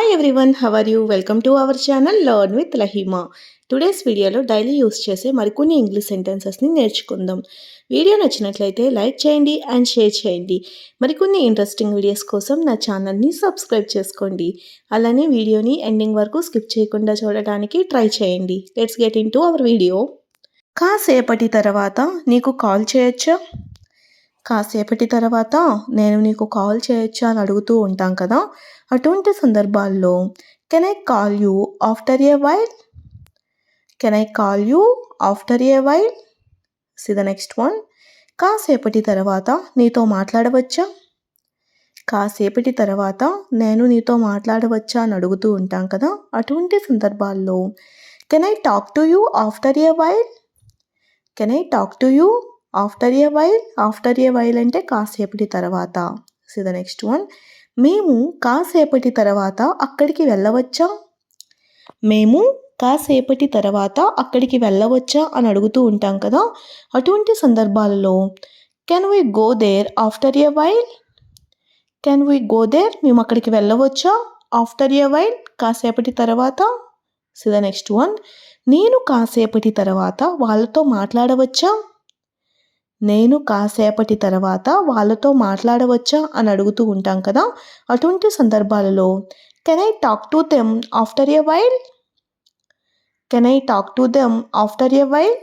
Hi everyone, how are you? Welcome to our channel Learn with Lahima. Today's వీడియోలో daily use చేసే మరికొన్ని English సెంటెన్సెస్ని నేర్చుకుందాం. Video నచ్చినట్లయితే like చేయండి అండ్ షేర్ చేయండి. మరికొన్ని ఇంట్రెస్టింగ్ వీడియోస్ కోసం నా ఛానల్ని సబ్స్క్రైబ్ చేసుకోండి. అలానే వీడియోని ఎండింగ్ వరకు స్కిప్ చేయకుండా చూడడానికి ట్రై చేయండి. Let's get in to our video. కాసేపటి తర్వాత నీకు కాల్ చేయొచ్చా? కాసేపటి తర్వాత నేను నీకు కాల్ చేయొచ్చా అని అడుగుతూ ఉంటాం కదా. అటువంటి సందర్భాల్లో can I call you after a while? Can I call you after a while? C the next one. కాసేపటి తర్వాత నీతో మాట్లాడవచ్చా? కాసేపటి తర్వాత నేను నీతో మాట్లాడవచ్చా అని అడుగుతూ ఉంటాం కదా. అటువంటి సందర్భాల్లో can I talk to you after a while? Can I talk to you after a while? After a while అంటే కాసేపటి తర్వాత. See the next one. మేము కాసేపటి తర్వాత అక్కడికి వెళ్ళవచ్చా? మేము కాసేపటి తర్వాత అక్కడికి వెళ్ళవచ్చా అని అడుగుతూ ఉంటాం కదా. అటువంటి సందర్భాలలో can we go there after a while? Can we go there? మేము అక్కడికి వెళ్ళవచ్చా ఆఫ్టర్ ఏ వైల్? కాసేపటి తర్వాత. See the next one. నేను కాసేపటి తర్వాత వాళ్ళతో మాట్లాడవచ్చా? నేను కాసేపటి తర్వాత వాళ్ళతో మాట్లాడవచ్చా అని అడుగుతూ ఉంటాం కదా. అటువంటి సందర్భాలలో can I talk to them after a while? Can I talk to them after a while?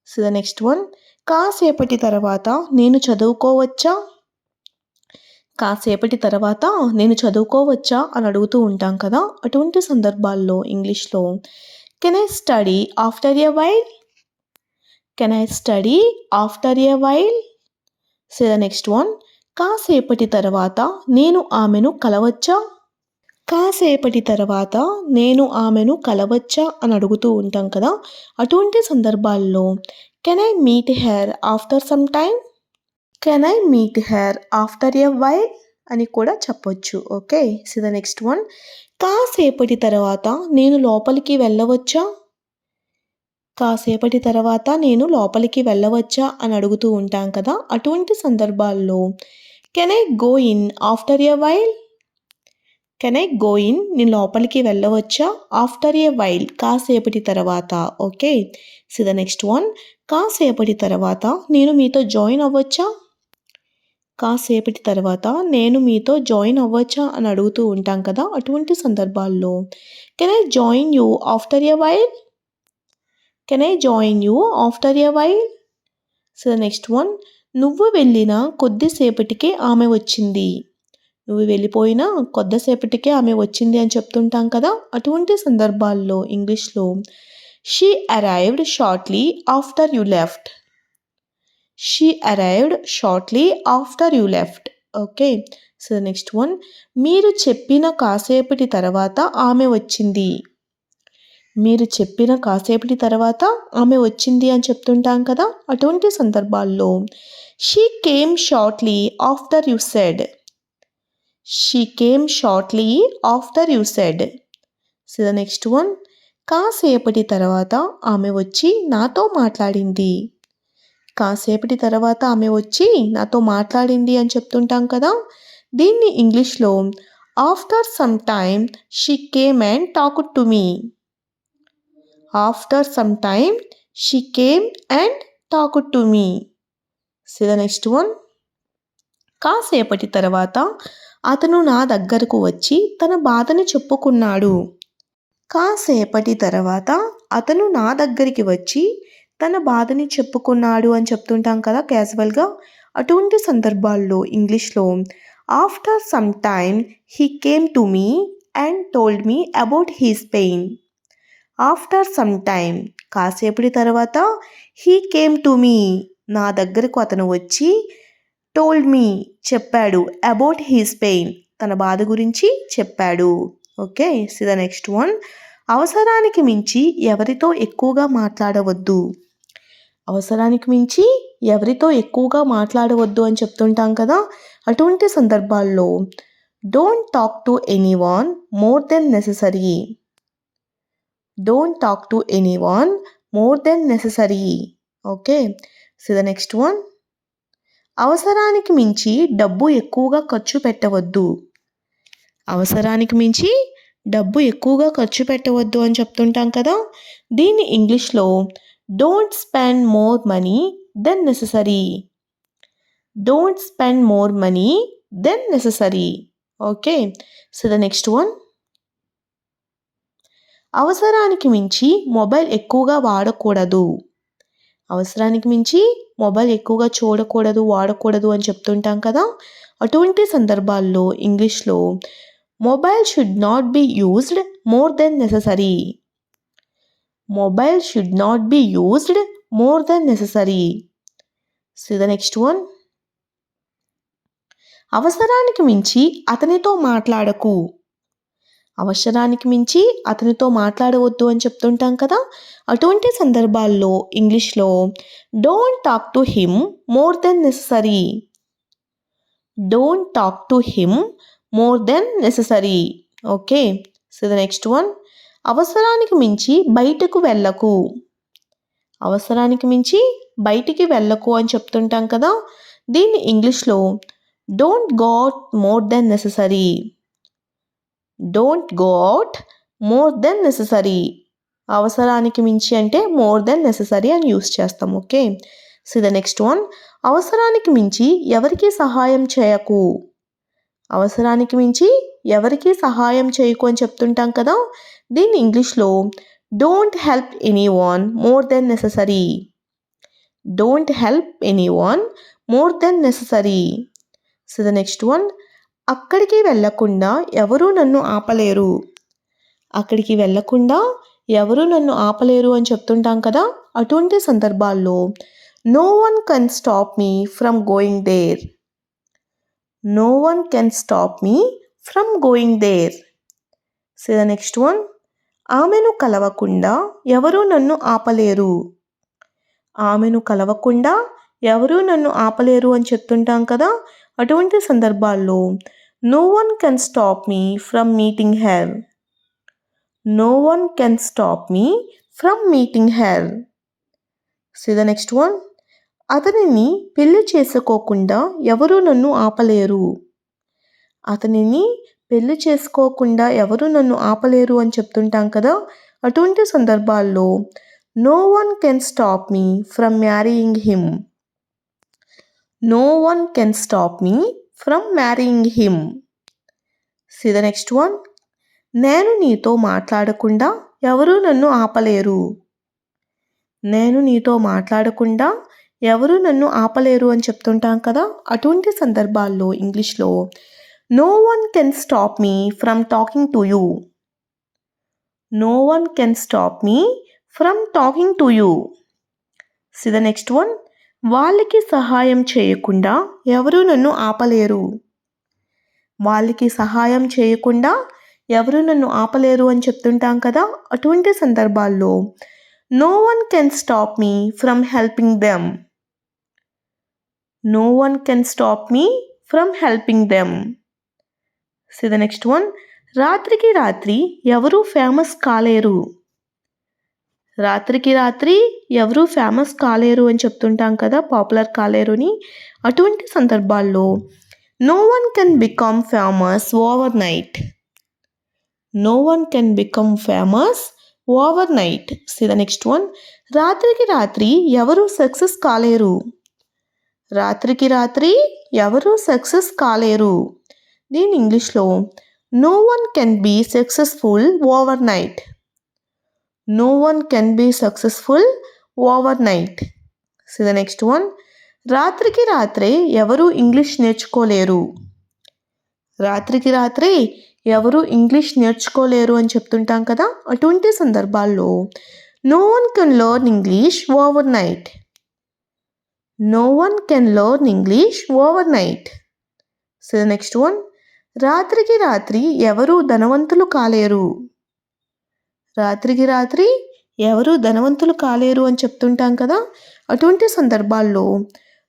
So the next one. కాసేపటి తర్వాత నేను చదువుకోవచ్చా? కాసేపటి తర్వాత నేను చదువుకోవచ్చా అని అడుగుతూ ఉంటాం కదా. అటువంటి సందర్భాల్లో ఇంగ్లీష్లో can I study after a while? Can I study after a while? So the next one. కాసేపటి తర్వాత నేను ఆమెను కలవచ్చా? కాసేపటి తర్వాత నేను ఆమెను కలవచ్చా అని అడుగుతూ ఉంటాం కదా. అటువంటి సందర్భాల్లో can I meet her after some time? Can I meet her after a while అని కూడా చెప్పొచ్చు. Okay. So the next one. కాసేపటి తర్వాత నేను లోపలికి వెళ్ళవచ్చా? కాసేపటి తర్వాత నేను లోపలికి వెళ్ళవచ్చా అని అడుగుతూ ఉంటాం కదా. అటువంటి సందర్భాల్లో can I go in after a while? Can I go in? నేను లోపలికి వెళ్ళవచ్చా ఆఫ్టర్ ఏ వైల్? కాసేపటి తర్వాత. Okay. So the next one. కాసేపటి తర్వాత నేను మీతో జాయిన్ అవ్వచ్చా? కాసేపటి తర్వాత నేను మీతో జాయిన్ అవ్వచ్చా అని అడుగుతూ ఉంటాం కదా. అటువంటి సందర్భాల్లో can I join you after a while? Can I join you after a while? So the next one. నువ్వు వెళ్ళిన కొద్దిసేపటికే ఆమె వచ్చింది. నువ్వు వెళ్ళిపోయినా కొద్దిసేపటికే ఆమె వచ్చింది అని చెప్తుంటాం కదా. అటువంటి సందర్భాల్లో ఇంగ్లీష్లో she arrived shortly after you left. She arrived shortly after you left. Okay. So the next one. మీరు చెప్పిన కాసేపటి తర్వాత ఆమె వచ్చింది. మీరు చెప్పిన కాసేపటి తర్వాత ఆమె వచ్చింది అని చెప్తుంటాం కదా. అటువంటి సందర్భాల్లో she came shortly after you said. She came shortly after you said. So the next one. కాసేపటి తర్వాత ఆమె వచ్చి నాతో మాట్లాడింది. కాసేపటి తర్వాత ఆమె వచ్చి నాతో మాట్లాడింది అని చెప్తుంటాం కదా. దీన్ని ఇంగ్లీష్లో after some time she came and talked to me. After some time she came and talked to me. So the next one. కాసేపటి తర్వాత అతను నా దగ్గరకు వచ్చి తన బాధని చెప్పుకున్నాడు. కాసేపటి తర్వాత అతను నా దగ్గరికి వచ్చి తన బాధని చెప్పుకున్నాడు అని చెప్తుంటాం కదా క్యాజువల్గా. అటువంటి సందర్భాల్లో ఇంగ్లీష్లో after some time he came to me and told me about he's pain. After some time కాసేపటి తర్వాత హీ కేమ్ టు మీ నా దగ్గరకు అతను వచ్చి టోల్డ్ మీ చెప్పాడు అబౌట్ హీస్ పెయిన్ తన బాధ గురించి చెప్పాడు. Okay. C the next one. అవసరానికి మించి ఎవరితో ఎక్కువగా మాట్లాడవద్దు. అవసరానికి మించి ఎవరితో ఎక్కువగా మాట్లాడవద్దు అని చెప్తుంటాం కదా. అటువంటి సందర్భాల్లో don't talk to anyone more than necessary. Don't talk to anyone more than necessary. Okay. So the next one. అవసరానికి మించి డబ్బు ఎక్కువగా ఖర్చు పెట్టవద్దు. అవసరానికి మించి డబ్బు ఎక్కువగా ఖర్చు పెట్టవద్దు అని చెప్తుంటాం కదా. దీన్ని ఇంగ్లీష్లో don't spend more money than necessary. Don't spend more money than necessary. Okay, so the next one, అవసరానికి మించి మొబైల్ ఎక్కువగా వాడకూడదు. అవసరానికి మించి మొబైల్ ఎక్కువగా చూడకూడదు, వాడకూడదు అని చెప్తుంటాం కదా. అటువంటి సందర్భాల్లో ఇంగ్లీష్లో mobile should not be used more than necessary. Mobile should not be used more than necessary. So the next one, అవసరానికి మించి అతనితో మాట్లాడకు. అవసరానికి మించి అతనితో మాట్లాడవద్దు అని చెప్తుంటాం కదా. అటువంటి సందర్భాల్లో ఇంగ్లీష్లో don't talk to him more than necessary. Don't talk to him more than necessary. Okay, so the next one, అవసరానికి మించి బయటకు వెళ్ళకు. అవసరానికి మించి బయటికి వెళ్ళకు అని చెప్తుంటాం కదా. దీన్ని ఇంగ్లీష్లో don't go out more than necessary. Don't go out more than necessary. అవసరానికి మించి అంటే మోర్ దెన్ నెససరీ అని యూస్ చేస్తాం. Okay, so the next one, అవసరానికి మించి ఎవరికి సహాయం చేయకు. అవసరానికి మించి ఎవరికి సహాయం చేయకు అని చెప్తుంటాం కదా. దీన్ని ఇంగ్లీష్లో don't help any one more than necessary. Don't help any one more than necessary. So the next one, అక్కడికి వెళ్ళకుండా ఎవరూ నన్ను ఆపలేరు. అక్కడికి వెళ్ళకుండా ఎవరూ నన్ను ఆపలేరు అని చెప్తుంటాం కదా. అటువంటి సందర్భాల్లో no one can stop me from going there. No one can stop me from going there. So the next one, ఆమెను కలవకుండా ఎవరూ నన్ను ఆపలేరు. ఆమెను కలవకుండా ఎవరూ నన్ను ఆపలేరు అని చెప్తుంటాం కదా. అటువంటి సందర్భాల్లో no one can stop me from meeting her. No one can stop me from meeting her. So the next one, అతనిని పెళ్లి చేసుకోకుండా ఎవరూ నన్ను ఆపలేరు. అతనిని పెళ్లి చేసుకోకుండా ఎవరూ నన్ను ఆపలేరు అని చెప్తుంటాం కదా. అటువంటి సందర్భాల్లో no one can stop me from marrying him. No one can stop me from marrying him. So the next one, నేను నీతో మాట్లాడకుండా ఎవరూ నన్ను ఆపలేరు. నేను నీతో మాట్లాడకుండా ఎవరూ నన్ను ఆపలేరు అని చెప్తుంటాం కదా. అటువంటి సందర్భాల్లో ఇంగ్లీష్లో no one can stop me from talking to you. No one can stop me from talking to you. So the next one, వాళ్ళకి సహాయం చేయకుండా ఎవరూ నన్ను ఆపలేరు. వాళ్ళకి సహాయం చేయకుండా ఎవరూ నన్ను ఆపలేరు అని చెప్తుంటాం కదా. అటువంటి సందర్భాల్లో no one can stop me from helping them. No one can stop me from helping them. So the next one, రాత్రికి రాత్రి ఎవరూ ఫేమస్ కాలేరు. రాత్రికి రాత్రి ఎవరూ ఫేమస్ కాలేరు అని చెప్తుంటాం కదా, పాపులర్ కాలేరు అని. అటువంటి సందర్భాల్లో no one can become famous overnight. No one can become famous overnight. So the next one, రాత్రికి రాత్రి ఎవరూ సక్సెస్ కాలేరు. రాత్రికి రాత్రి ఎవరూ సక్సెస్ కాలేరు. దీని ఇంగ్లీష్లో no one can be successful overnight. No one can be successful overnight. So the next one, రాత్రికి రాత్రే ఎవరూ ఇంగ్లీష్ నేర్చుకోలేరు. రాత్రికి రాత్రే ఎవరూ ఇంగ్లీష్ నేర్చుకోలేరు అని చెప్తుంటాం కదా. అటువంటి సందర్భాల్లో no one can learn English overnight. No one can learn English overnight. So the next one, రాత్రికి రాత్రి ఎవరూ ధనవంతులు కాలేరు. రాత్రికి రాత్రి ఎవరూ ధనవంతులు కాలేరు అని చెప్తుంటాం కదా. అటువంటి సందర్భాల్లో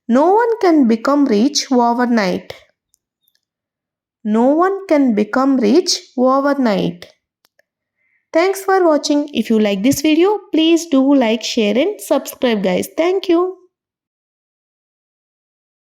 no one can become rich overnight. No one can become rich overnight. Thanks for watching. If you like this video, please do like, share and subscribe guys. Thank you.